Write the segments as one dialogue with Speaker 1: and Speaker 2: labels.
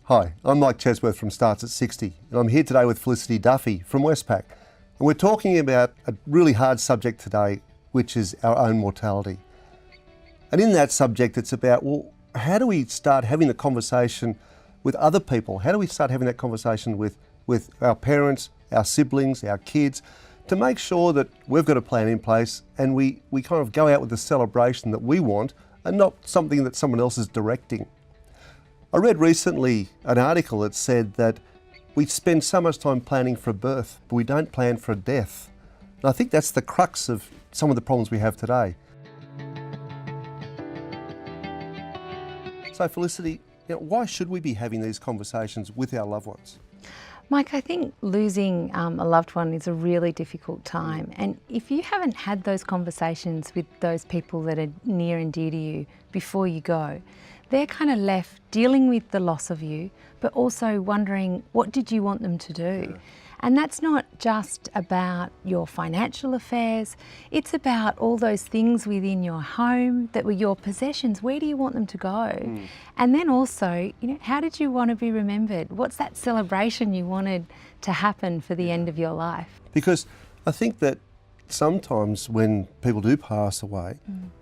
Speaker 1: Hi, I'm Mike Chesworth from Starts at 60, and I'm here today with Felicity Duffy from Westpac. And we're talking about a really hard subject today, which is our own mortality. And in that subject, it's about, well, how do we start having the conversation with other people? How do we start having that conversation with our parents, our siblings, our kids, to make sure that we've got a plan in place and we kind of go out with the celebration that we want and not something that someone else is directing. I read recently an article that said that we spend so much time planning for a birth, but we don't plan for a death. And I think that's the crux of some of the problems we have today. So Felicity, why should we be having these conversations with our loved ones?
Speaker 2: Mike, I think losing a loved one is a really difficult time. And if you haven't had those conversations with those people that are near and dear to you before you go, they're kind of left dealing with the loss of you, but also wondering, what did you want them to do? Yeah. And that's not just about your financial affairs, it's about all those things within your home that were your possessions. Where do you want them to go? And then also, how did you want to be remembered? What's that celebration you wanted to happen for the end of your life?
Speaker 1: Because I think that sometimes when people do pass away,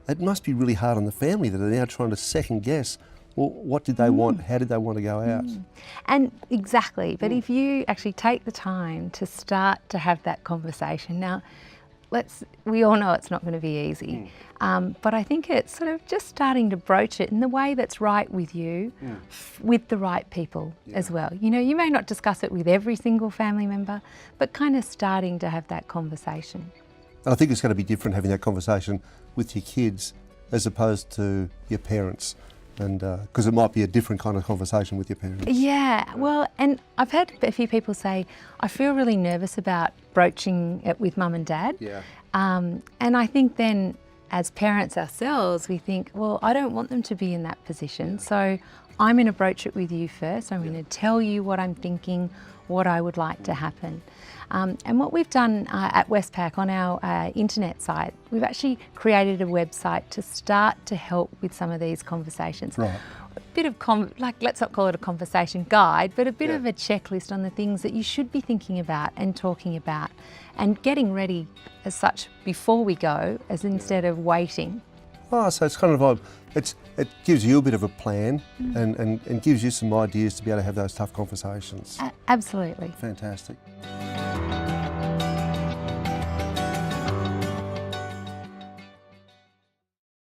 Speaker 1: it must be really hard on the family that are now trying to second guess, well, what did they want? How did they want to go out?
Speaker 2: And exactly, but if you actually take the time to start to have that conversation, now, we all know it's not going to be easy, but I think it's sort of just starting to broach it in the way that's right with you, with the right people as well. You may not discuss it with every single family member, but kind of starting to have that conversation.
Speaker 1: I think it's going to be different having that conversation with your kids as opposed to your parents, and because it might be a different kind of conversation with your parents.
Speaker 2: Yeah, well, and I've heard a few people say, I feel really nervous about broaching it with mum and dad.
Speaker 1: Yeah.
Speaker 2: And I think then as parents ourselves, we think, well, I don't want them to be in that position, so I'm going to broach it with you first. I'm going to tell you what I'm thinking, what I would like to happen. And what we've done at Westpac on our internet site, we've actually created a website to start to help with some of these conversations.
Speaker 1: Right.
Speaker 2: A bit of, let's not call it a conversation guide, but a bit of a checklist on the things that you should be thinking about and talking about and getting ready as such before we go, as instead of waiting.
Speaker 1: Oh, so it's kind of it gives you a bit of a plan and gives you some ideas to be able to have those tough conversations.
Speaker 2: Absolutely.
Speaker 1: Fantastic.